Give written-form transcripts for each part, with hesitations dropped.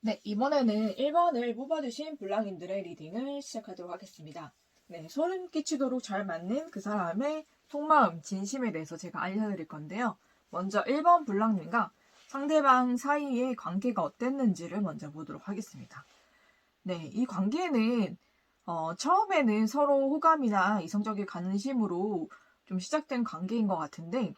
네, 이번에는 1번을 뽑아주신 블랑님들의 리딩을 시작하도록 하겠습니다. 네, 소름 끼치도록 잘 맞는 그 사람의 속마음, 진심에 대해서 제가 알려드릴 건데요. 먼저 1번 블랑님과 상대방 사이의 관계가 어땠는지를 먼저 보도록 하겠습니다. 네, 이 관계는 처음에는 서로 호감이나 이성적인 관심으로 좀 시작된 관계인 것 같은데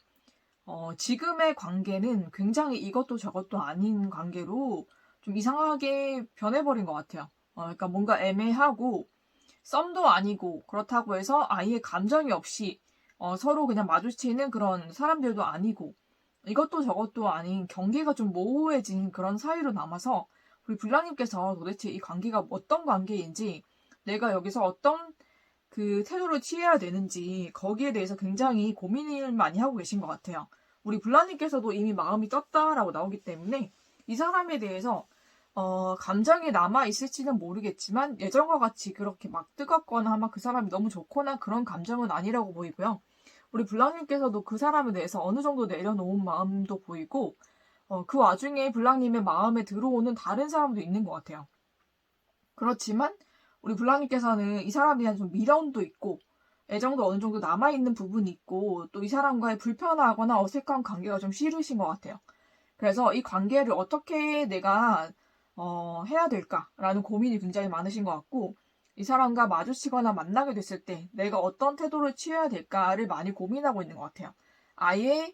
지금의 관계는 굉장히 이것도 저것도 아닌 관계로 좀 이상하게 변해버린 것 같아요. 그러니까 뭔가 애매하고 썸도 아니고 그렇다고 해서 아예 감정이 없이 서로 그냥 마주치는 그런 사람들도 아니고 이것도 저것도 아닌 경계가 좀 모호해진 그런 사이로 남아서 우리 블라님께서 도대체 이 관계가 어떤 관계인지 내가 여기서 어떤 그 태도를 취해야 되는지 거기에 대해서 굉장히 고민을 많이 하고 계신 것 같아요. 우리 블라님께서도 이미 마음이 떴다라고 나오기 때문에 이 사람에 대해서 감정이 남아 있을지는 모르겠지만 예전과 같이 그렇게 막 뜨겁거나 막 그 사람이 너무 좋거나 그런 감정은 아니라고 보이고요. 우리 블랑님께서도 그 사람에 대해서 어느 정도 내려놓은 마음도 보이고 그 와중에 블랑님의 마음에 들어오는 다른 사람도 있는 것 같아요. 그렇지만 우리 블랑님께서는 이 사람에 대한 좀 미련도 있고 애정도 어느 정도 남아있는 부분이 있고 또 이 사람과의 불편하거나 어색한 관계가 좀 싫으신 것 같아요. 그래서 이 관계를 어떻게 내가 해야 될까라는 고민이 굉장히 많으신 것 같고 이 사람과 마주치거나 만나게 됐을 때 내가 어떤 태도를 취해야 될까를 많이 고민하고 있는 것 같아요. 아예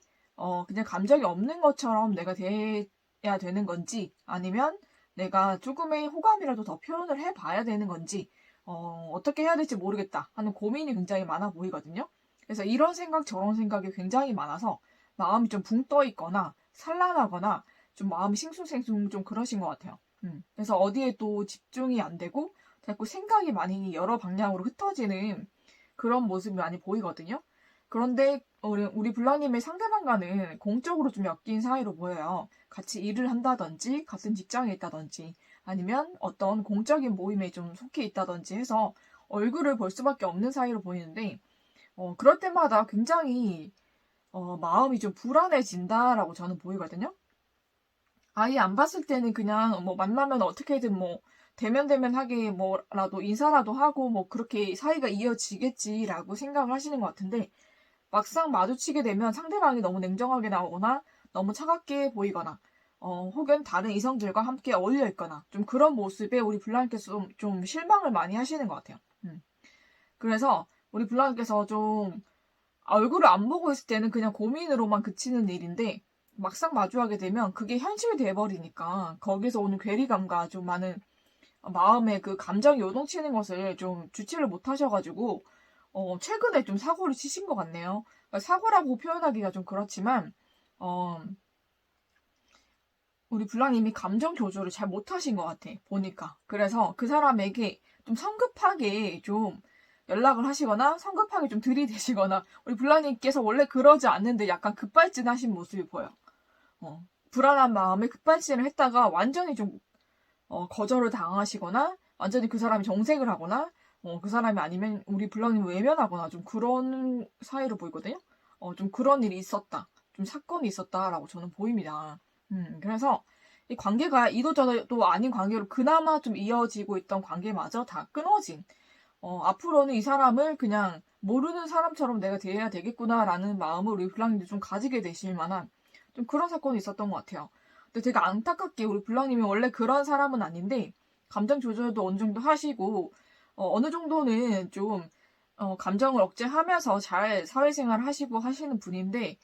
그냥 감정이 없는 것처럼 내가 대해야 되는 건지 아니면 내가 조금의 호감이라도 더 표현을 해봐야 되는 건지 어떻게 해야 될지 모르겠다 하는 고민이 굉장히 많아 보이거든요. 그래서 이런 생각 저런 생각이 굉장히 많아서 마음이 좀 붕 떠 있거나 산란하거나 좀 마음이 싱숭생숭 좀 그러신 것 같아요. 그래서 어디에 또 집중이 안 되고 자꾸 생각이 많이 여러 방향으로 흩어지는 그런 모습이 많이 보이거든요. 그런데 우리 블랑님의 상대방과는 공적으로 좀 엮인 사이로 보여요. 같이 일을 한다든지 같은 직장에 있다든지 아니면 어떤 공적인 모임에 좀 속해 있다든지 해서 얼굴을 볼 수밖에 없는 사이로 보이는데 그럴 때마다 굉장히 마음이 좀 불안해진다라고 저는 보이거든요. 아예 안 봤을 때는 그냥 뭐 만나면 어떻게든 뭐 대면대면하게 뭐라도 인사라도 하고 뭐 그렇게 사이가 이어지겠지라고 생각을 하시는 것 같은데 막상 마주치게 되면 상대방이 너무 냉정하게 나오거나 너무 차갑게 보이거나 혹은 다른 이성들과 함께 어울려 있거나 좀 그런 모습에 우리 블라님께서 좀 실망을 많이 하시는 것 같아요. 그래서 우리 블라님께서 좀 얼굴을 안 보고 있을 때는 그냥 고민으로만 그치는 일인데 막상 마주하게 되면 그게 현실이 돼버리니까 거기서 오는 괴리감과 좀 많은 마음의 그 감정이 요동치는 것을 좀 주체를 못 하셔가지고 최근에 좀 사고를 치신 것 같네요. 그러니까 사고라고 표현하기가 좀 그렇지만 어, 우리 블랑님이 감정 조절을 잘 못하신 것 같아 보니까. 그래서 그 사람에게 좀 성급하게 좀 연락을 하시거나 성급하게 좀 들이대시거나 우리 블랑님께서 원래 그러지 않는데 약간 급발진하신 모습이 보여. 불안한 마음에 급발진을 했다가 완전히 좀 거절을 당하시거나 완전히 그 사람이 정색을 하거나 그 사람이 아니면 우리 블랑님 외면하거나 좀 그런 사이로 보이거든요. 좀 그런 일이 있었다. 좀 사건이 있었다라고 저는 보입니다. 그래서 이 관계가 이도저도 아닌 관계로 그나마 좀 이어지고 있던 관계마저 다 끊어진 앞으로는 이 사람을 그냥 모르는 사람처럼 내가 대해야 되겠구나라는 마음을 우리 블랑님도 좀 가지게 되실 만한 좀 그런 사건이 있었던 것 같아요. 근데 되게 안타깝게 우리 블랑님이 원래 그런 사람은 아닌데 감정 조절도 어느 정도 하시고 어느 정도는 좀 감정을 억제하면서 잘 사회생활 하시고 하시는 분인데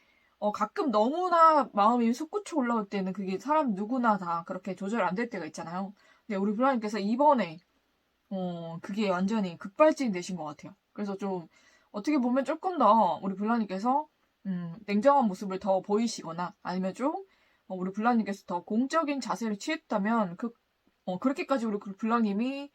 가끔 너무나 마음이 솟구쳐 올라올 때는 그게 사람 누구나 다 그렇게 조절 안 될 때가 있잖아요. 근데 우리 블랑님께서 이번에 그게 완전히 급발진이 되신 것 같아요. 그래서 좀, 어떻게 보면 조금 더 우리 블라님께서, 냉정한 모습을 더 보이시거나, 아니면 좀, 우리 블라님께서 더 공적인 자세를 취했다면, 그렇게까지 우리 블라님이,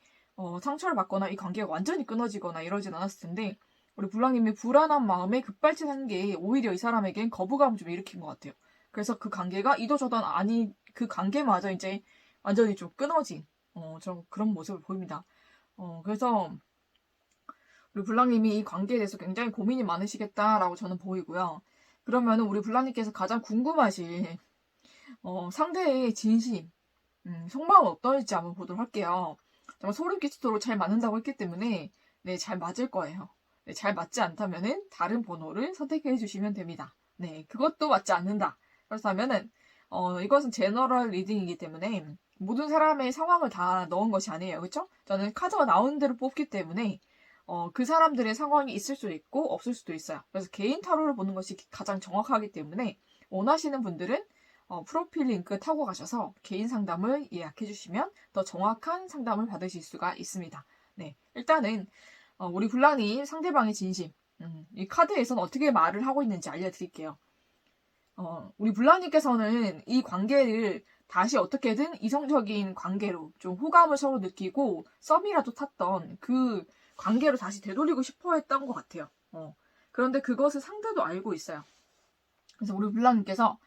상처를 받거나 이 관계가 완전히 끊어지거나 이러진 않았을 텐데, 우리 블라님이 불안한 마음에 급발진한 게 오히려 이 사람에겐 거부감을 좀 일으킨 것 같아요. 그래서 그 관계가 이도저도 아닌 그 관계마저 이제 완전히 좀 끊어진, 좀 그런 모습을 보입니다. 그래서 우리 블랑님이 이 관계에 대해서 굉장히 고민이 많으시겠다라고 저는 보이고요. 그러면은 우리 블랑님께서 가장 궁금하신 상대의 진심, 속마음은 어떨지 한번 보도록 할게요. 정말 소름 끼치도록 잘 맞는다고 했기 때문에 네, 잘 맞을 거예요. 네, 잘 맞지 않다면은 다른 번호를 선택해 주시면 됩니다. 네, 그것도 맞지 않는다. 그렇다면은 이것은 제너럴 리딩이기 때문에 모든 사람의 상황을 다 넣은 것이 아니에요. 그렇죠? 저는 카드가 나오는 대로 뽑기 때문에 그 사람들의 상황이 있을 수도 있고 없을 수도 있어요. 그래서 개인 타로를 보는 것이 가장 정확하기 때문에 원하시는 분들은 프로필 링크 타고 가셔서 개인 상담을 예약해 주시면 더 정확한 상담을 받으실 수가 있습니다. 네, 일단은 우리 굴라님 상대방의 진심, 이 카드에서는 어떻게 말을 하고 있는지 알려드릴게요. 우리 불라님께서는 이 관계를 다시 어떻게든 이성적인 관계로 좀 호감을 서로 느끼고 썸이라도 탔던 그 관계로 다시 되돌리고 싶어 했던 것 같아요. 그런데 그것을 상대도 알고 있어요. 그래서 우리 불라님께서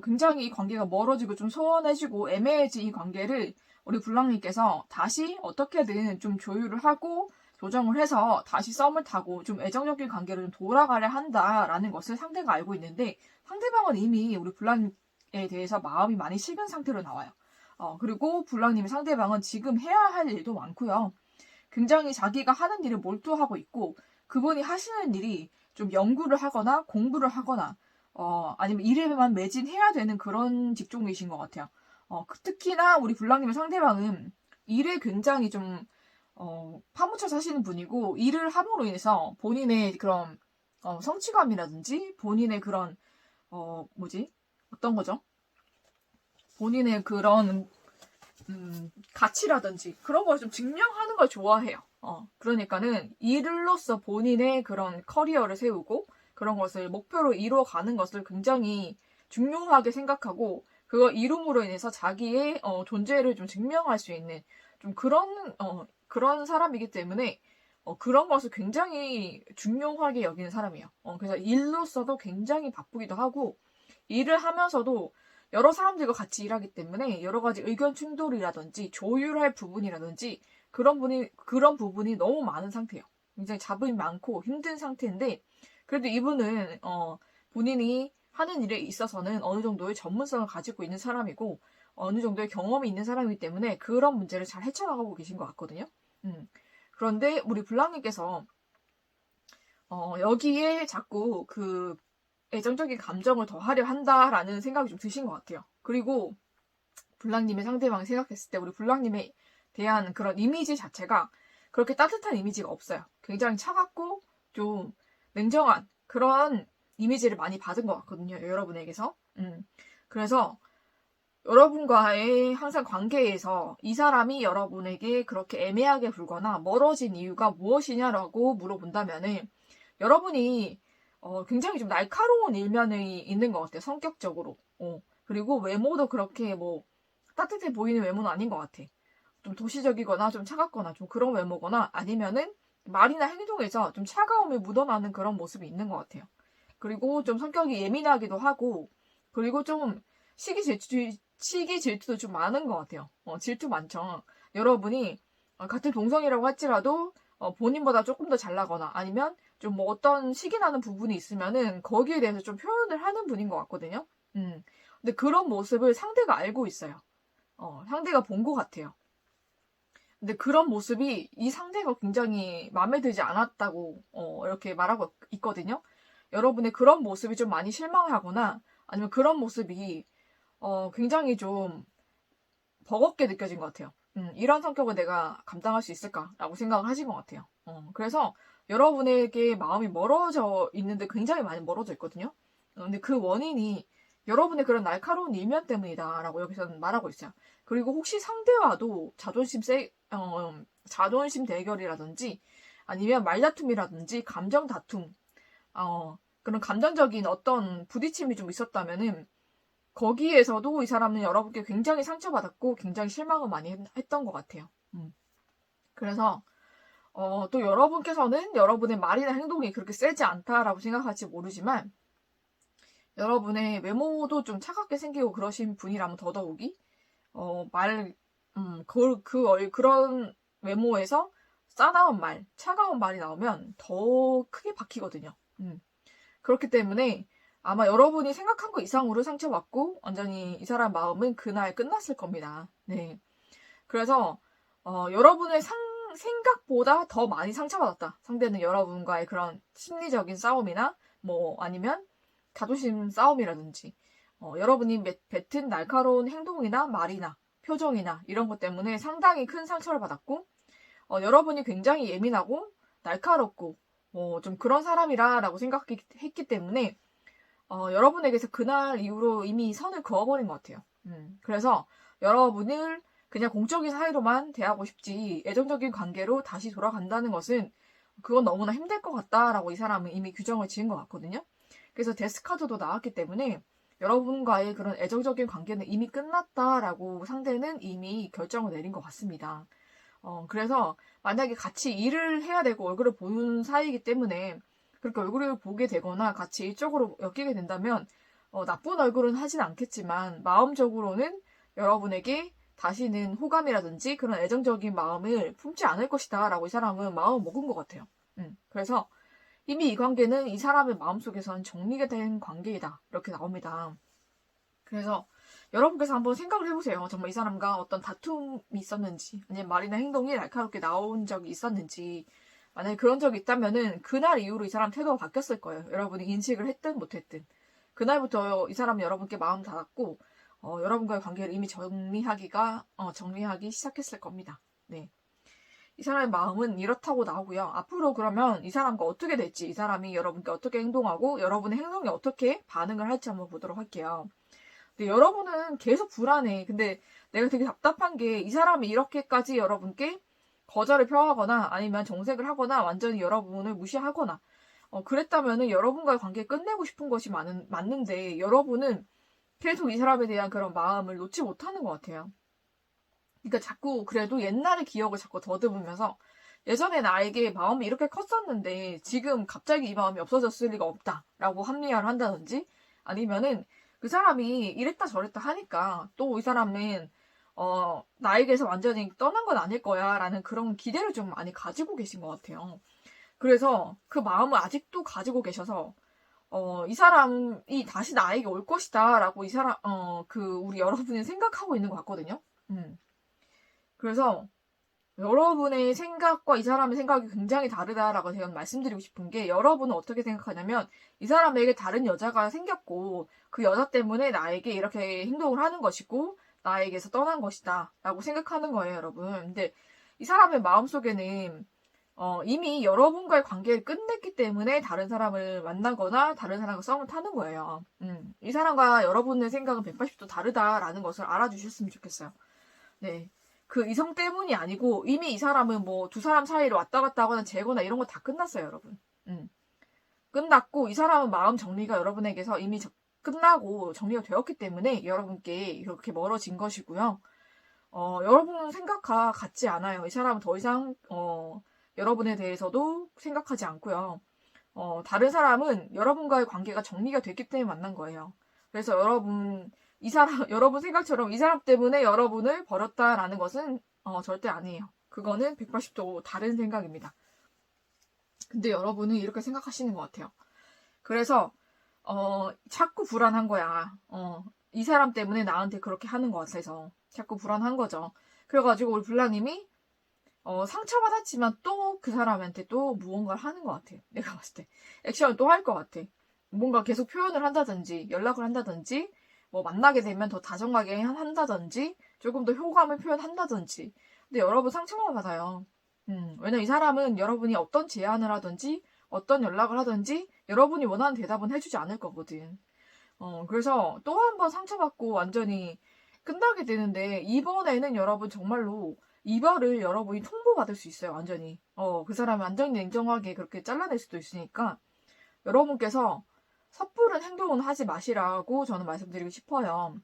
굉장히 이 관계가 멀어지고 좀 소원해지고 애매해진 이 관계를 우리 불랑님께서 다시 어떻게든 좀 조율을 하고 조정을 해서 다시 썸을 타고 좀 애정적인 관계로 좀 돌아가려 한다라는 것을 상대가 알고 있는데 상대방은 이미 우리 불랑님에 대해서 마음이 많이 식은 상태로 나와요. 그리고 불랑님의 상대방은 지금 해야 할 일도 많고요. 굉장히 자기가 하는 일에 몰두하고 있고 그분이 하시는 일이 좀 연구를 하거나 공부를 하거나 아니면 일에만 매진해야 되는 그런 직종이신 것 같아요. 특히나 우리 불랑님의 상대방은 일에 굉장히 좀 파묻혀 사시는 분이고 일을 함으로 인해서 본인의 그런 성취감이라든지 본인의 그런 어떤 거죠? 본인의 그런 가치라든지 그런 걸 좀 증명하는 걸 좋아해요. 그러니까는 일로서 본인의 그런 커리어를 세우고 그런 것을 목표로 이루어가는 것을 굉장히 중요하게 생각하고 그거 이룸으로 인해서 자기의 존재를 좀 증명할 수 있는 좀 그런 사람이기 때문에 그런 것을 굉장히 중요하게 여기는 사람이에요. 그래서 일로서도 굉장히 바쁘기도 하고 일을 하면서도 여러 사람들과 같이 일하기 때문에 여러 가지 의견 충돌이라든지 조율할 부분이라든지 그런 부분이 너무 많은 상태예요. 굉장히 잡음이 많고 힘든 상태인데 그래도 이분은 본인이 하는 일에 있어서는 어느 정도의 전문성을 가지고 있는 사람이고 어느 정도의 경험이 있는 사람이기 때문에 그런 문제를 잘 헤쳐나가고 계신 것 같거든요. 그런데 우리 블랑님께서 여기에 자꾸 그 애정적인 감정을 더하려 한다라는 생각이 좀 드신 것 같아요. 그리고 블랑님의 상대방을 생각했을 때 우리 블랑님에 대한 그런 이미지 자체가 그렇게 따뜻한 이미지가 없어요. 굉장히 차갑고 좀 냉정한 그런 이미지를 많이 받은 것 같거든요. 여러분에게서. 그래서 여러분과의 항상 관계에서 이 사람이 여러분에게 그렇게 애매하게 굴거나 멀어진 이유가 무엇이냐라고 물어본다면은 여러분이 굉장히 좀 날카로운 일면이 있는 것 같아요. 성격적으로. 그리고 외모도 그렇게 뭐 따뜻해 보이는 외모는 아닌 것 같아. 좀 도시적이거나 좀 차갑거나 좀 그런 외모거나 아니면은 말이나 행동에서 좀 차가움이 묻어나는 그런 모습이 있는 것 같아요. 그리고 좀 성격이 예민하기도 하고 그리고 좀 시기 질투도 좀 많은 것 같아요. 질투 많죠. 여러분이 같은 동성이라고 할지라도 본인보다 조금 더 잘나거나 아니면 좀 뭐 어떤 식이 나는 부분이 있으면은 거기에 대해서 좀 표현을 하는 분인 것 같거든요. 근데 그런 모습을 상대가 알고 있어요. 상대가 본 것 같아요. 근데 그런 모습이 이 상대가 굉장히 마음에 들지 않았다고 이렇게 말하고 있거든요. 여러분의 그런 모습이 좀 많이 실망하거나 아니면 그런 모습이 굉장히 좀 버겁게 느껴진 것 같아요. 이런 성격을 내가 감당할 수 있을까라고 생각을 하신 것 같아요. 그래서 여러분에게 마음이 멀어져 있는데 굉장히 많이 멀어져 있거든요. 근데 그 원인이 여러분의 그런 날카로운 일면 때문이다라고 여기서는 말하고 있어요. 그리고 혹시 상대와도 자존심 대결이라든지 아니면 말다툼이라든지 감정 다툼, 그런 감정적인 어떤 부딪힘이 좀 있었다면은 거기에서도 이 사람은 여러분께 굉장히 상처받았고 굉장히 실망을 많이 했던 것 같아요. 그래서 또 여러분께서는 여러분의 말이나 행동이 그렇게 세지 않다라고 생각할지 모르지만 여러분의 외모도 좀 차갑게 생기고 그러신 분이라면 더더욱이 그런 외모에서 싸나운 말, 차가운 말이 나오면 더 크게 박히거든요. 그렇기 때문에 아마 여러분이 생각한 것 이상으로 상처받고 완전히 이 사람 마음은 그날 끝났을 겁니다. 네. 그래서 여러분의 생각보다 더 많이 상처받았다. 상대는 여러분과의 그런 심리적인 싸움이나 뭐 아니면 자존심 싸움이라든지 여러분이 뱉은 날카로운 행동이나 말이나 표정이나 이런 것 때문에 상당히 큰 상처를 받았고 여러분이 굉장히 예민하고 날카롭고 좀 그런 사람이라고 생각했기 때문에 여러분에게서 그날 이후로 이미 선을 그어버린 것 같아요. 그래서 여러분을 그냥 공적인 사이로만 대하고 싶지 애정적인 관계로 다시 돌아간다는 것은 그건 너무나 힘들 것 같다라고 이 사람은 이미 규정을 지은 것 같거든요. 그래서 데스카드도 나왔기 때문에 여러분과의 그런 애정적인 관계는 이미 끝났다라고 상대는 이미 결정을 내린 것 같습니다. 그래서 만약에 같이 일을 해야 되고 얼굴을 보는 사이이기 때문에 그렇게 얼굴을 보게 되거나 같이 일적으로 엮이게 된다면 나쁜 얼굴은 하진 않겠지만 마음적으로는 여러분에게 다시는 호감이라든지 그런 애정적인 마음을 품지 않을 것이다 라고 이 사람은 마음을 먹은 것 같아요. 그래서 이미 이 관계는 이 사람의 마음속에선 정리가 된 관계이다 이렇게 나옵니다. 그래서 여러분께서 한번 생각을 해보세요. 정말 이 사람과 어떤 다툼이 있었는지 아니면 말이나 행동이 날카롭게 나온 적이 있었는지 만약에 그런 적이 있다면은 그날 이후로 이 사람 태도가 바뀌었을 거예요. 여러분이 인식을 했든 못했든 그날부터 이 사람은 여러분께 마음 닫았고 여러분과의 관계를 이미 정리하기 시작했을 겁니다. 네. 이 사람의 마음은 이렇다고 나오고요. 앞으로 그러면 이 사람과 어떻게 될지, 이 사람이 여러분께 어떻게 행동하고 여러분의 행동에 어떻게 반응을 할지 한번 보도록 할게요. 근데 여러분은 계속 불안해. 근데 내가 되게 답답한 게 이 사람이 이렇게까지 여러분께 거절을 표하거나 아니면 정색을 하거나 완전히 여러분을 무시하거나 그랬다면은 여러분과의 관계를 끝내고 싶은 것이 맞는데 여러분은 계속 이 사람에 대한 그런 마음을 놓지 못하는 것 같아요. 그러니까 자꾸 그래도 옛날의 기억을 자꾸 더듬으면서 예전에 나에게 마음이 이렇게 컸었는데 지금 갑자기 이 마음이 없어졌을 리가 없다라고 합리화를 한다든지 아니면은 그 사람이 이랬다 저랬다 하니까 또 이 사람은 나에게서 완전히 떠난 건 아닐 거야 라는 그런 기대를 좀 많이 가지고 계신 것 같아요. 그래서 그 마음을 아직도 가지고 계셔서 이 사람이 다시 나에게 올 것이다 라고 우리 여러분이 생각하고 있는 것 같거든요. 그래서 여러분의 생각과 이 사람의 생각이 굉장히 다르다라고 제가 말씀드리고 싶은 게 여러분은 어떻게 생각하냐면 이 사람에게 다른 여자가 생겼고 그 여자 때문에 나에게 이렇게 행동을 하는 것이고 나에게서 떠난 것이다 라고 생각하는 거예요, 여러분. 근데 이 사람의 마음속에는 이미 여러분과의 관계를 끝냈기 때문에 다른 사람을 만나거나 다른 사람과 싸움을 타는 거예요. 이 사람과 여러분의 생각은 180도 다르다라는 것을 알아주셨으면 좋겠어요. 네. 그 이성 때문이 아니고 이미 이 사람은 뭐 두 사람 사이를 왔다 갔다 하거나 재거나 이런 거 다 끝났어요, 여러분. 끝났고 이 사람은 마음 정리가 여러분에게서 이미 끝나고 정리가 되었기 때문에 여러분께 이렇게 멀어진 것이고요. 여러분 생각과 같지 않아요. 이 사람은 더 이상 여러분에 대해서도 생각하지 않고요. 다른 사람은 여러분과의 관계가 정리가 됐기 때문에 만난 거예요. 그래서 여러분 생각처럼 이 사람 때문에 여러분을 버렸다라는 것은 절대 아니에요. 그거는 180도 다른 생각입니다. 근데 여러분은 이렇게 생각하시는 것 같아요. 그래서 자꾸 불안한 거야. 이 사람 때문에 나한테 그렇게 하는 것 같아서 자꾸 불안한 거죠. 그래가지고 우리 블라님이 상처받았지만 또 그 사람한테 또 무언가를 하는 것 같아요. 내가 봤을 때 액션을 또 할 것 같아. 뭔가 계속 표현을 한다든지 연락을 한다든지 뭐 만나게 되면 더 다정하게 한다든지 조금 더 효감을 표현한다든지. 근데 여러분 상처만 받아요. 왜냐면 이 사람은 여러분이 어떤 제안을 하든지 어떤 연락을 하든지 여러분이 원하는 대답은 해주지 않을 거거든. 그래서 또 한 번 상처받고 완전히 끝나게 되는데 이번에는 여러분 정말로 이별을 여러분이 통보받을 수 있어요. 완전히. 그 사람이 완전히 냉정하게 그렇게 잘라낼 수도 있으니까 여러분께서 섣부른 행동은 하지 마시라고 저는 말씀드리고 싶어요.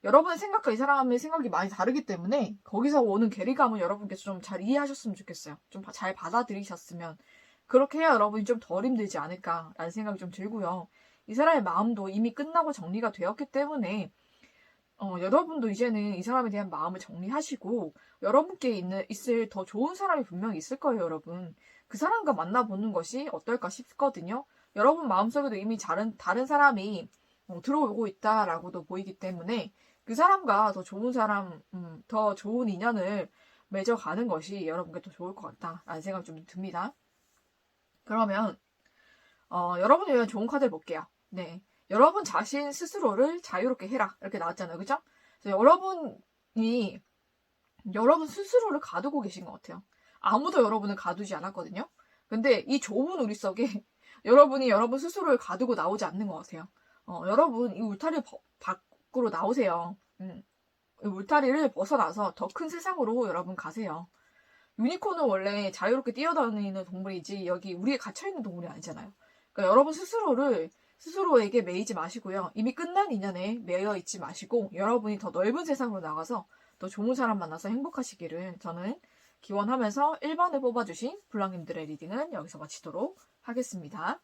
여러분의 생각과 이 사람의 생각이 많이 다르기 때문에 거기서 오는 괴리감을 여러분께서 좀 잘 이해하셨으면 좋겠어요. 좀 잘 받아들이셨으면 그렇게 해야 여러분이 좀 덜 힘들지 않을까라는 생각이 좀 들고요. 이 사람의 마음도 이미 끝나고 정리가 되었기 때문에 여러분도 이제는 이 사람에 대한 마음을 정리하시고 여러분께 있을 더 좋은 사람이 분명히 있을 거예요, 여러분. 그 사람과 만나보는 것이 어떨까 싶거든요. 여러분 마음속에도 이미 다른 사람이 들어오고 있다라고도 보이기 때문에 그 사람과 더 좋은 더 좋은 인연을 맺어가는 것이 여러분께 더 좋을 것 같다라는 생각이 좀 듭니다. 그러면 여러분을 위한 좋은 카드를 볼게요. 네, 여러분 자신 스스로를 자유롭게 해라 이렇게 나왔잖아요, 그죠? 그래서 여러분이 여러분 스스로를 가두고 계신 것 같아요. 아무도 여러분을 가두지 않았거든요. 근데 이 좁은 우리 속에 여러분이 여러분 스스로를 가두고 나오지 않는 것 같아요. 여러분 이 울타리 밖으로 나오세요. 이 울타리를 벗어나서 더 큰 세상으로 여러분 가세요. 유니콘은 원래 자유롭게 뛰어다니는 동물이지 여기 우리에 갇혀있는 동물이 아니잖아요. 그러니까 여러분 스스로에게 매이지 마시고요. 이미 끝난 인연에 매여 있지 마시고 여러분이 더 넓은 세상으로 나가서 더 좋은 사람 만나서 행복하시기를 저는 기원하면서 1번을 뽑아주신 블랑님들의 리딩은 여기서 마치도록 하겠습니다.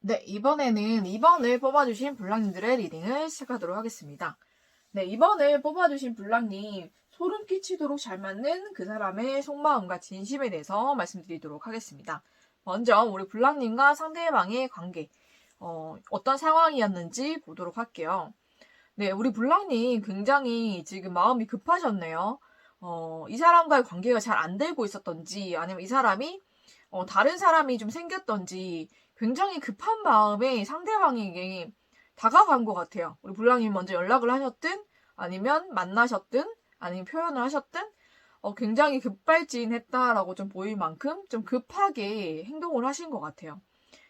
네, 이번에는 2번을 뽑아주신 블랑님들의 리딩을 시작하도록 하겠습니다. 네, 2번을 뽑아주신 블랑님, 소름 끼치도록 잘 맞는 그 사람의 속마음과 진심에 대해서 말씀드리도록 하겠습니다. 먼저 우리 블랑님과 상대방의 관계, 어떤 상황이었는지 보도록 할게요. 네, 우리 블랑님 굉장히 지금 마음이 급하셨네요. 이 사람과의 관계가 잘 안 되고 있었던지, 아니면 이 사람이 다른 사람이 좀 생겼던지, 굉장히 급한 마음에 상대방에게 다가간 것 같아요. 우리 블랑님이 먼저 연락을 하셨든, 아니면 만나셨든, 아니면 표현을 하셨든, 굉장히 급발진했다라고 좀 보일 만큼 좀 급하게 행동을 하신 것 같아요.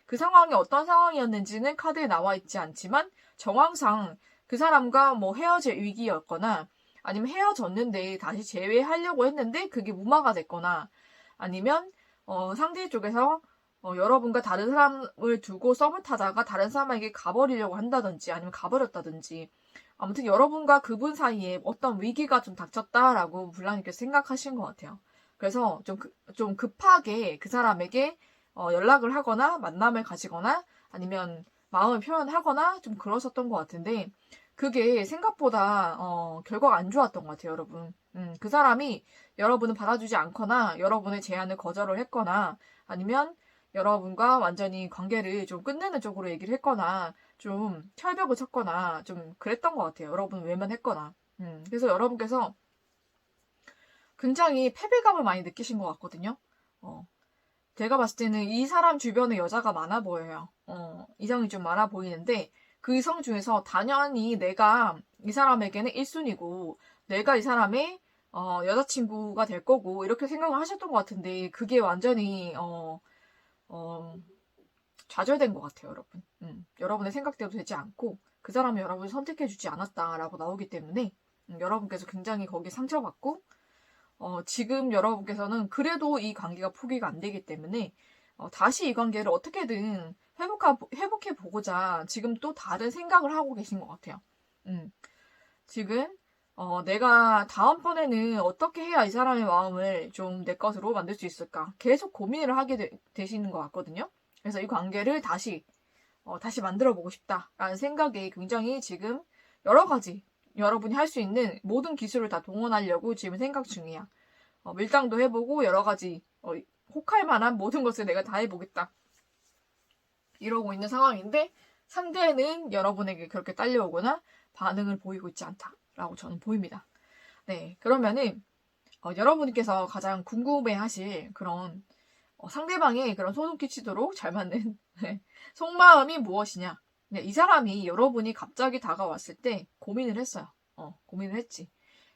그 상황이 어떤 상황이었는지는 카드에 나와 있지 않지만, 정황상 그 사람과 뭐 헤어질 위기였거나, 아니면 헤어졌는데 다시 재회하려고 했는데 그게 무마가 됐거나, 아니면 상대 쪽에서 여러분과 다른 사람을 두고 썸을 타다가 다른 사람에게 가버리려고 한다든지 아니면 가버렸다든지 아무튼 여러분과 그분 사이에 어떤 위기가 좀 닥쳤다라고 블랑님께서 생각하신 것 같아요. 그래서 좀 급하게 그 사람에게 연락을 하거나 만남을 가지거나 아니면 마음을 표현하거나 좀 그러셨던 것 같은데 그게 생각보다 결과가 안 좋았던 것 같아요, 여러분. 그 사람이 여러분을 받아주지 않거나 여러분의 제안을 거절을 했거나 아니면 여러분과 완전히 관계를 좀 끝내는 쪽으로 얘기를 했거나 좀 철벽을 쳤거나 좀 그랬던 것 같아요. 여러분 외면했거나. 그래서 여러분께서 굉장히 패배감을 많이 느끼신 것 같거든요. 제가 봤을 때는 이 사람 주변에 여자가 많아 보여요. 이성이 좀 많아 보이는데 그 이성 중에서 당연히 내가 이 사람에게는 1순위고 내가 이 사람의 여자친구가 될 거고 이렇게 생각을 하셨던 것 같은데 그게 완전히 좌절된 것 같아요, 여러분. 여러분의 생각대로 되지 않고 그 사람이 여러분을 선택해주지 않았다라고 나오기 때문에 여러분께서 굉장히 거기에 상처받고 지금 여러분께서는 그래도 이 관계가 포기가 안 되기 때문에 다시 이 관계를 어떻게든 회복해보고자 지금 또 다른 생각을 하고 계신 것 같아요. 지금 내가 다음번에는 어떻게 해야 이 사람의 마음을 좀 내 것으로 만들 수 있을까? 계속 고민을 하게 되시는 것 같거든요. 그래서 이 관계를 다시 만들어보고 싶다라는 생각이 굉장히 지금 여러 가지 여러분이 할 수 있는 모든 기술을 다 동원하려고 지금 생각 중이야. 밀당도 해보고 여러 가지 혹할 만한 모든 것을 내가 다 해보겠다. 이러고 있는 상황인데 상대는 여러분에게 그렇게 딸려오거나 반응을 보이고 있지 않다라고 저는 보입니다. 네, 그러면은 여러분께서 가장 궁금해하실 그런 상대방의 그런 소름 끼치도록 잘 맞는 네, 속마음이 무엇이냐? 네, 이 사람이 여러분이 갑자기 다가왔을 때 고민을 했어요. 고민을 했지.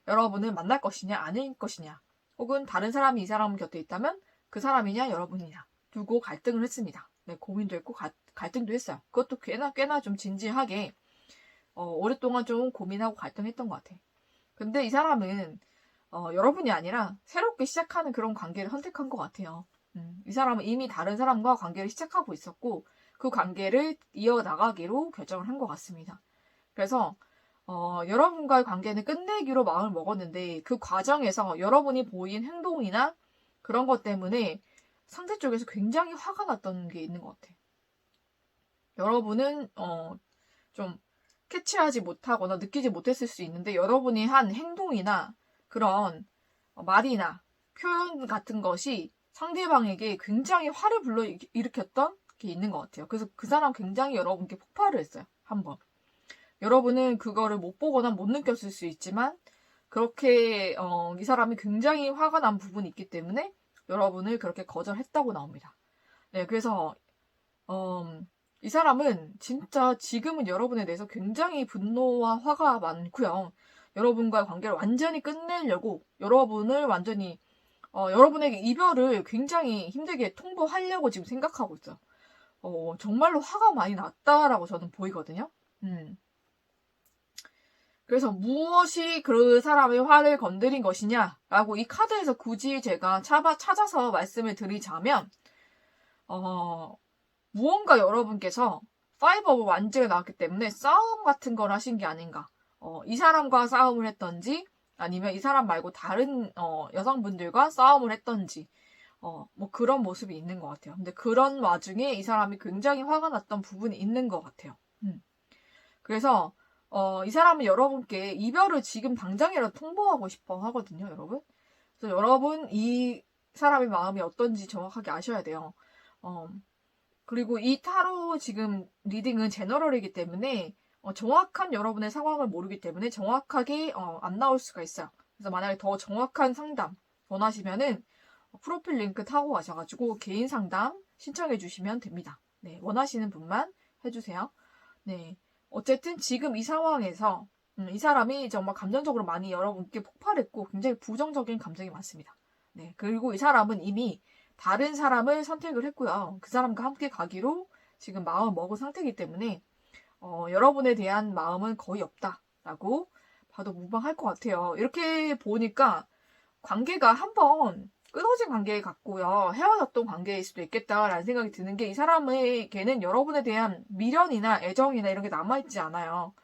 여러분을 만날 것이냐, 아닐 것이냐. 혹은 다른 사람이 이 사람 곁에 있다면 그 사람이냐, 여러분이냐. 두고 갈등을 했습니다. 네, 고민도 했고 갈등도 했어요. 그것도 꽤나 좀 진지하게 오랫동안 좀 고민하고 갈등했던 것 같아. 근데 이 사람은 여러분이 아니라 새롭게 시작하는 그런 관계를 선택한 것 같아요. 이 사람은 이미 다른 사람과 관계를 시작하고 있었고 그 관계를 이어나가기로 결정을 한 것 같습니다. 그래서 여러분과의 관계는 끝내기로 마음을 먹었는데 그 과정에서 여러분이 보인 행동이나 그런 것 때문에 상대 쪽에서 굉장히 화가 났던 게 있는 것 같아. 여러분은 좀 캐치하지 못하거나 느끼지 못했을 수 있는데 여러분이 한 행동이나 그런 말이나 표현 같은 것이 상대방에게 굉장히 화를 불러일으켰던 게 있는 것 같아요. 그래서 그 사람 굉장히 여러분께 폭발을 했어요. 한번. 여러분은 그거를 못 보거나 못 느꼈을 수 있지만 그렇게 이 사람이 굉장히 화가 난 부분이 있기 때문에 여러분을 그렇게 거절했다고 나옵니다. 네, 그래서 이 사람은 진짜 지금은 여러분에 대해서 굉장히 분노와 화가 많고요. 여러분과의 관계를 완전히 끝내려고 여러분을 완전히 여러분에게 이별을 굉장히 힘들게 통보하려고 지금 생각하고 있어요. 정말로 화가 많이 났다라고 저는 보이거든요. 그래서 무엇이 그 사람의 화를 건드린 것이냐라고 이 카드에서 굳이 제가 찾아서 말씀을 드리자면 무언가 여러분께서 파이브 오브 완즈가 나왔기 때문에 싸움 같은 걸 하신 게 아닌가. 이 사람과 싸움을 했던지 아니면 이 사람 말고 다른 여성분들과 싸움을 했던지 뭐 그런 모습이 있는 것 같아요. 근데 그런 와중에 이 사람이 굉장히 화가 났던 부분이 있는 것 같아요. 그래서 이 사람은 여러분께 이별을 지금 당장이라도 통보하고 싶어 하거든요, 여러분. 그래서 여러분 이 사람의 마음이 어떤지 정확하게 아셔야 돼요. 그리고 이 타로 지금 리딩은 제너럴이기 때문에 정확한 여러분의 상황을 모르기 때문에 정확하게 안 나올 수가 있어요. 그래서 만약에 더 정확한 상담 원하시면은 프로필 링크 타고 가셔가지고 개인 상담 신청해 주시면 됩니다. 네, 원하시는 분만 해주세요. 네, 어쨌든 지금 이 상황에서 이 사람이 정말 감정적으로 많이 여러분께 폭발했고 굉장히 부정적인 감정이 많습니다. 네, 그리고 이 사람은 이미 다른 사람을 선택을 했고요. 그 사람과 함께 가기로 지금 마음을 먹은 상태이기 때문에 여러분에 대한 마음은 거의 없다라고 봐도 무방할 것 같아요. 이렇게 보니까 관계가 한번 끊어진 관계 같고요. 헤어졌던 관계일 수도 있겠다라는 생각이 드는 게 이 사람에게는 여러분에 대한 미련이나 애정이나 이런 게 남아있지 않아요.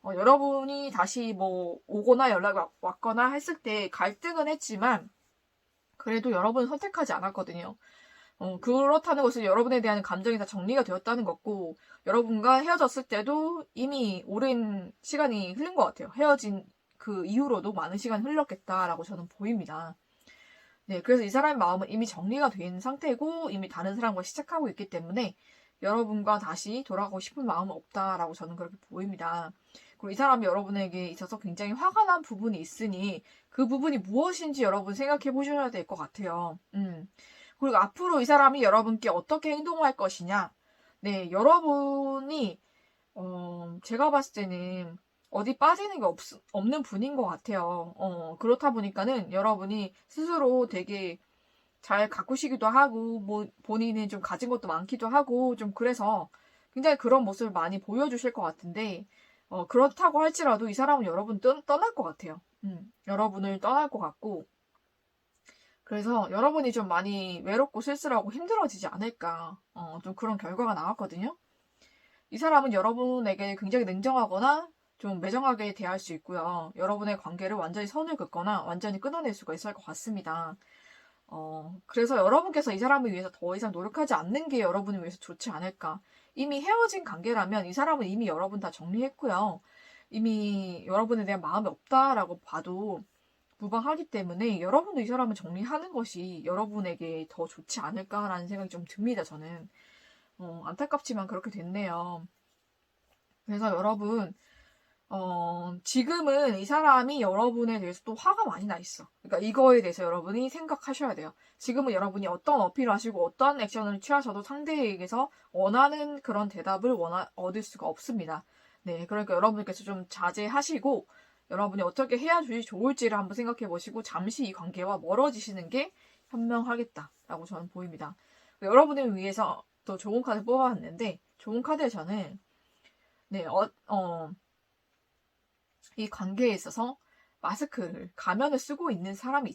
여러분이 다시 뭐 오거나 연락이 왔거나 했을 때 갈등은 했지만 그래도 여러분은 선택하지 않았거든요. 그렇다는 것은 여러분에 대한 감정이 다 정리가 되었다는 거고, 여러분과 헤어졌을 때도 이미 오랜 시간이 흘린 것 같아요. 헤어진 그 이후로도 많은 시간이 흘렀겠다라고 저는 보입니다. 네, 그래서 이 사람의 마음은 이미 정리가 된 상태고, 이미 다른 사람과 시작하고 있기 때문에, 여러분과 다시 돌아가고 싶은 마음은 없다라고 저는 그렇게 보입니다. 그리고 이 사람이 여러분에게 있어서 굉장히 화가 난 부분이 있으니, 그 부분이 무엇인지 여러분 생각해 보셔야 될 것 같아요. 그리고 앞으로 이 사람이 여러분께 어떻게 행동할 것이냐. 네, 여러분이, 제가 봤을 때는 어디 빠지는 게 없는 분인 것 같아요. 그렇다 보니까는 여러분이 스스로 되게 잘 가꾸시기도 하고, 뭐, 본인이 좀 가진 것도 많기도 하고, 좀 그래서 굉장히 그런 모습을 많이 보여주실 것 같은데, 그렇다고 할지라도 이 사람은 여러분 떠날 것 같아요. 여러분을 떠날 것 같고, 그래서 여러분이 좀 많이 외롭고 쓸쓸하고 힘들어지지 않을까. 좀 그런 결과가 나왔거든요. 이 사람은 여러분에게 굉장히 냉정하거나 좀 매정하게 대할 수 있고요. 여러분의 관계를 완전히 선을 긋거나 완전히 끊어낼 수가 있을 것 같습니다. 그래서 여러분께서 이 사람을 위해서 더 이상 노력하지 않는 게 여러분을 위해서 좋지 않을까. 이미 헤어진 관계라면 이 사람은 이미 여러분 다 정리했고요. 이미 여러분에 대한 마음이 없다라고 봐도 무방하기 때문에 여러분도 이 사람을 정리하는 것이 여러분에게 더 좋지 않을까라는 생각이 좀 듭니다, 저는. 안타깝지만 그렇게 됐네요. 그래서 여러분, 지금은 이 사람이 여러분에 대해서 또 화가 많이 나 있어. 그러니까 이거에 대해서 여러분이 생각하셔야 돼요. 지금은 여러분이 어떤 어필을 하시고 어떤 액션을 취하셔도 상대에게서 원하는 그런 대답을 얻을 수가 없습니다. 네, 그러니까 여러분께서 좀 자제하시고 여러분이 어떻게 해야 좋을지를 한번 생각해 보시고 잠시 이 관계와 멀어지시는 게 현명하겠다라고 저는 보입니다. 여러분을 위해서 더 좋은 카드 뽑아봤는데 좋은 카드에서는 네, 이 관계에 있어서 마스크를, 가면을 쓰고 있는 사람이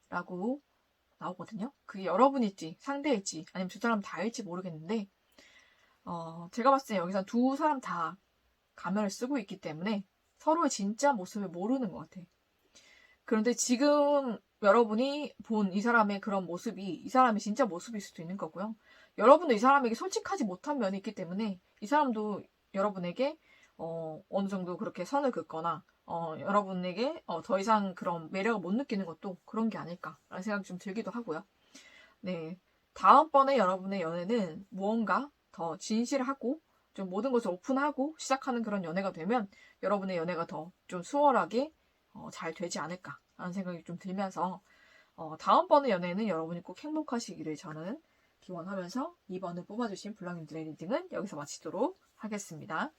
있다라고 나오거든요. 그게 여러분일지, 상대일지, 아니면 두 사람 다일지 모르겠는데, 제가 봤을 때 여기서 두 사람 다 가면을 쓰고 있기 때문에 서로의 진짜 모습을 모르는 것 같아. 그런데 지금 여러분이 본 이 사람의 그런 모습이 이 사람의 진짜 모습일 수도 있는 거고요. 여러분도 이 사람에게 솔직하지 못한 면이 있기 때문에 이 사람도 여러분에게 어느 정도 그렇게 선을 긋거나 여러분에게 더 이상 그런 매력을 못 느끼는 것도 그런 게 아닐까라는 생각이 좀 들기도 하고요. 네, 다음번에 여러분의 연애는 무언가 더 진실하고 좀 모든 것을 오픈하고 시작하는 그런 연애가 되면 여러분의 연애가 더 좀 수월하게 잘 되지 않을까라는 생각이 좀 들면서 다음번의 연애는 여러분이 꼭 행복하시기를 저는 기원하면서 2번을 뽑아주신 블랑님들의 리딩은 여기서 마치도록 하겠습니다.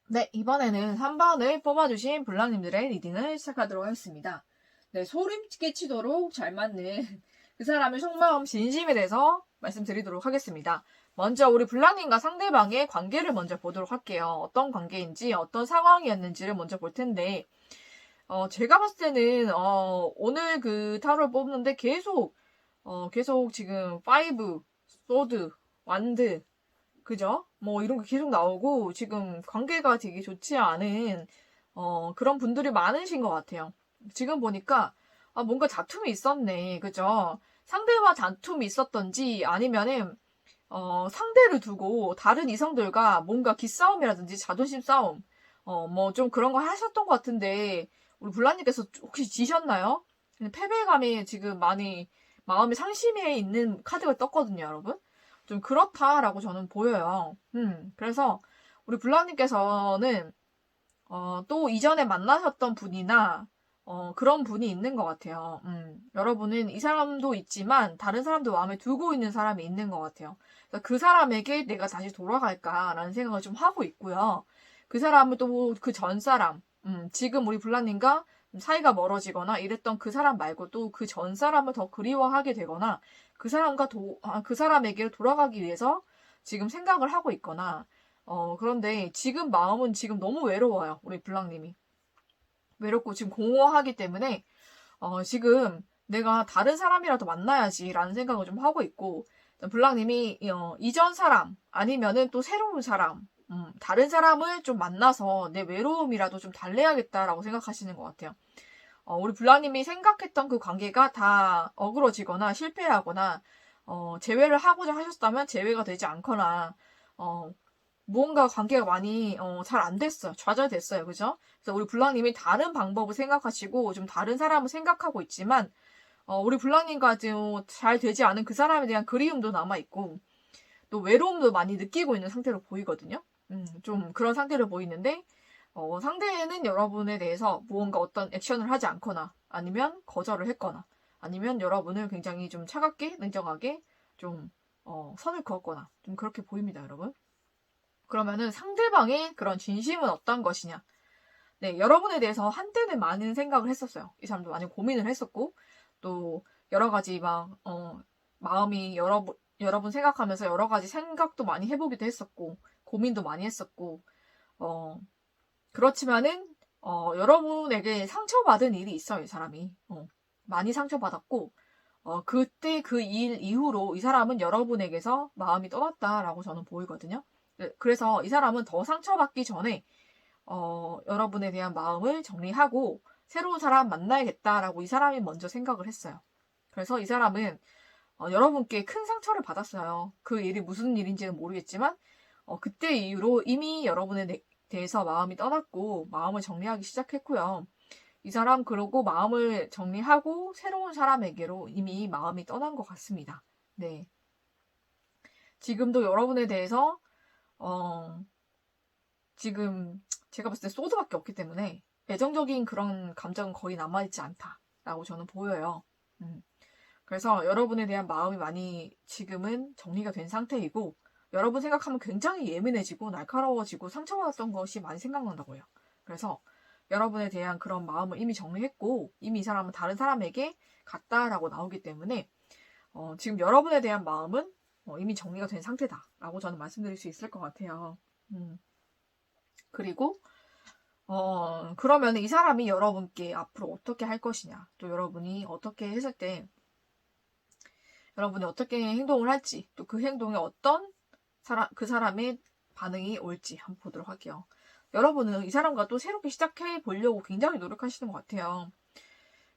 네, 이번에는 3번을 뽑아주신 블랑님들의 리딩을 시작하도록 하겠습니다. 네, 소름 끼치도록 잘 맞는 그 사람의 속마음 진심에 대해서 말씀드리도록 하겠습니다. 먼저 우리 블랑님과 상대방의 관계를 먼저 보도록 할게요. 어떤 관계인지, 어떤 상황이었는지를 먼저 볼 텐데, 제가 봤을 때는, 오늘 그 타로를 뽑는데 계속 지금 5, 소드, 완드, 그죠? 뭐 이런 게 계속 나오고 지금 관계가 되게 좋지 않은 그런 분들이 많으신 것 같아요. 지금 보니까 뭔가 다툼이 있었네. 그죠? 상대와 다툼이 있었던지 아니면은 상대를 두고 다른 이성들과 뭔가 기싸움이라든지 자존심 싸움 뭐 좀 그런 거 하셨던 것 같은데 우리 블라님께서 혹시 지셨나요? 패배감이 지금 많이 마음이 상심해 있는 카드가 떴거든요, 여러분. 좀 그렇다라고 저는 보여요. 그래서 우리 블라님께서는 또 이전에 만나셨던 분이나 그런 분이 있는 것 같아요. 여러분은 이 사람도 있지만 다른 사람도 마음에 두고 있는 사람이 있는 것 같아요. 그래서 그 사람에게 내가 다시 돌아갈까라는 생각을 좀 하고 있고요. 그 사람은 또 그 전 사람, 지금 우리 블라님과 사이가 멀어지거나 이랬던 그 사람 말고 또 그 전 사람을 더 그리워하게 되거나 그 사람에게 돌아가기 위해서 지금 생각을 하고 있거나 그런데 지금 마음은 지금 너무 외로워요. 우리 블랑님이. 외롭고 지금 공허하기 때문에, 지금 내가 다른 사람이라도 만나야지라는 생각을 좀 하고 있고, 블랑님이, 이전 사람, 아니면은 또 새로운 사람, 다른 사람을 좀 만나서 내 외로움이라도 좀 달래야겠다라고 생각하시는 것 같아요. 우리 블랑님이 생각했던 그 관계가 다 어그러지거나 실패하거나, 재회를 하고자 하셨다면 재회가 되지 않거나, 무언가 관계가 많이 잘 안 됐어요. 좌절됐어요. 그죠? 그래서 우리 블랑님이 다른 방법을 생각하시고 좀 다른 사람을 생각하고 있지만 우리 블랑님과 지금 잘 되지 않은 그 사람에 대한 그리움도 남아있고 또 외로움도 많이 느끼고 있는 상태로 보이거든요. 좀 그런 상태로 보이는데 상대는 여러분에 대해서 무언가 어떤 액션을 하지 않거나 아니면 거절을 했거나 아니면 여러분을 굉장히 좀 차갑게 냉정하게 좀 선을 그었거나 좀 그렇게 보입니다. 여러분. 그러면은 상대방의 그런 진심은 어떤 것이냐. 네, 여러분에 대해서 한때는 많은 생각을 했었어요. 이 사람도 많이 고민을 했었고, 또 여러 가지 마음이 여러분 생각하면서 여러 가지 생각도 많이 해보기도 했었고, 고민도 많이 했었고, 그렇지만은, 여러분에게 상처받은 일이 있어요, 이 사람이. 많이 상처받았고, 그때 그 일 이후로 이 사람은 여러분에게서 마음이 떠났다라고 저는 보이거든요. 네, 그래서 이 사람은 더 상처받기 전에, 여러분에 대한 마음을 정리하고 새로운 사람 만나야겠다라고 이 사람이 먼저 생각을 했어요. 그래서 이 사람은 여러분께 큰 상처를 받았어요. 그 일이 무슨 일인지는 모르겠지만 그때 이후로 이미 여러분에 대해서 마음이 떠났고 마음을 정리하기 시작했고요. 이 사람 그러고 마음을 정리하고 새로운 사람에게로 이미 마음이 떠난 것 같습니다. 네. 지금도 여러분에 대해서 지금 제가 봤을 때 소드밖에 없기 때문에 애정적인 그런 감정은 거의 남아있지 않다라고 저는 보여요. 그래서 여러분에 대한 마음이 많이 지금은 정리가 된 상태이고 여러분 생각하면 굉장히 예민해지고 날카로워지고 상처받았던 것이 많이 생각난다고요. 그래서 여러분에 대한 그런 마음을 이미 정리했고 이미 이 사람은 다른 사람에게 갔다라고 나오기 때문에 지금 여러분에 대한 마음은 이미 정리가 된 상태다라고 저는 말씀드릴 수 있을 것 같아요. 그리고 그러면 이 사람이 여러분께 앞으로 어떻게 할 것이냐, 또 여러분이 어떻게 했을 때 여러분이 어떻게 행동을 할지, 또 그 행동에 어떤 그 사람의 반응이 올지 한번 보도록 할게요. 여러분은 이 사람과 또 새롭게 시작해 보려고 굉장히 노력하시는 것 같아요.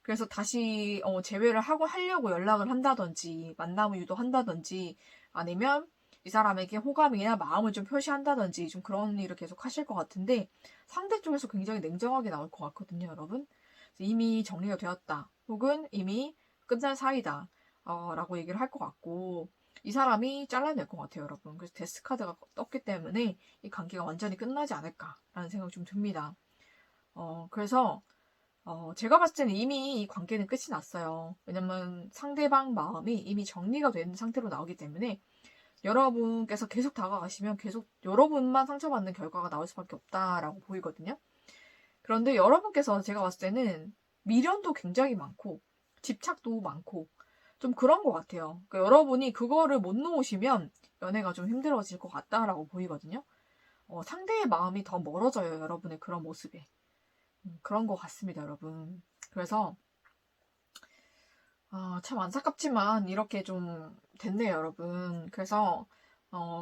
그래서 다시 재회를 하려고 연락을 한다든지 만남을 유도한다든지 아니면 이 사람에게 호감이나 마음을 좀 표시한다든지 좀 그런 일을 계속 하실 것 같은데 상대 쪽에서 굉장히 냉정하게 나올 것 같거든요, 여러분. 이미 정리가 되었다. 혹은 이미 끝난 사이다. 라고 얘기를 할 것 같고 이 사람이 잘라낼 것 같아요, 여러분. 그래서 데스카드가 떴기 때문에 이 관계가 완전히 끝나지 않을까라는 생각이 좀 듭니다. 그래서 제가 봤을 때는 이미 이 관계는 끝이 났어요. 왜냐면 상대방 마음이 이미 정리가 된 상태로 나오기 때문에 여러분께서 계속 다가가시면 계속 여러분만 상처받는 결과가 나올 수밖에 없다라고 보이거든요. 그런데 여러분께서 제가 봤을 때는 미련도 굉장히 많고 집착도 많고 좀 그런 것 같아요. 그러니까 여러분이 그거를 못 놓으시면 연애가 좀 힘들어질 것 같다라고 보이거든요. 상대의 마음이 더 멀어져요, 여러분의 그런 모습에. 그런 것 같습니다, 여러분. 그래서 참 안타깝지만 이렇게 좀 됐네요, 여러분. 그래서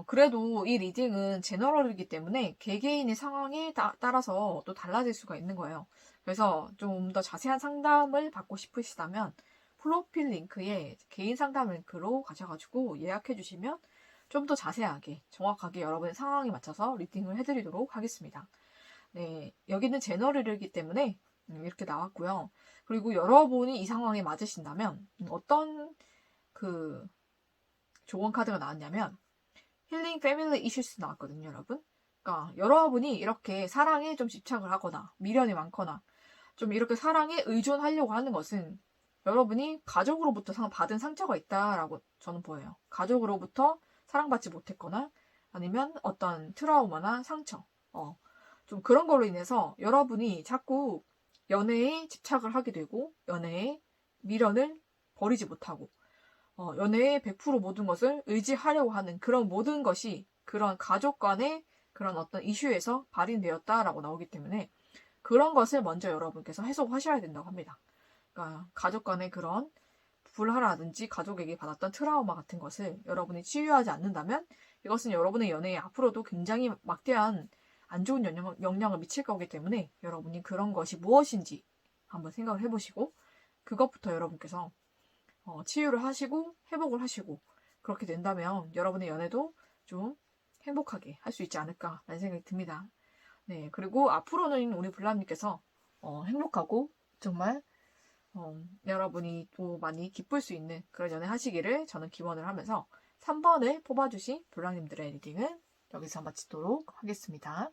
그래도 이 리딩은 제너럴이기 때문에 개개인의 상황에 따라서 또 달라질 수가 있는 거예요. 그래서 좀 더 자세한 상담을 받고 싶으시다면 프로필 링크에 개인 상담 링크로 가셔가지고 예약해 주시면 좀 더 자세하게 정확하게 여러분의 상황에 맞춰서 리딩을 해드리도록 하겠습니다. 네, 여기는 제너럴이기 때문에 이렇게 나왔고요. 그리고 여러분이 이 상황에 맞으신다면 어떤 그 조언 카드가 나왔냐면 힐링 패밀리 이슈스 나왔거든요, 여러분. 그러니까 여러분이 이렇게 사랑에 좀 집착을 하거나 미련이 많거나 좀 이렇게 사랑에 의존하려고 하는 것은 여러분이 가족으로부터 받은 상처가 있다라고 저는 보여요. 가족으로부터 사랑받지 못했거나 아니면 어떤 트라우마나 상처, 좀 그런 걸로 인해서 여러분이 자꾸 연애에 집착을 하게 되고 연애에 미련을 버리지 못하고 연애에 100% 모든 것을 의지하려고 하는 그런 모든 것이 그런 가족 간의 그런 어떤 이슈에서 발휘되었다라고 나오기 때문에 그런 것을 먼저 여러분께서 해소하셔야 된다고 합니다. 그러니까 가족 간의 그런 불화라든지 가족에게 받았던 트라우마 같은 것을 여러분이 치유하지 않는다면 이것은 여러분의 연애에 앞으로도 굉장히 막대한 안 좋은 영향을 미칠 거기 때문에 여러분이 그런 것이 무엇인지 한번 생각을 해보시고 그것부터 여러분께서 치유를 하시고 회복을 하시고 그렇게 된다면 여러분의 연애도 좀 행복하게 할 수 있지 않을까라는 생각이 듭니다. 네, 그리고 앞으로는 우리 블라님께서 행복하고 정말 여러분이 또 많이 기쁠 수 있는 그런 연애 하시기를 저는 기원을 하면서 3번을 뽑아주신 블랑님들의 리딩은 여기서 마치도록 하겠습니다.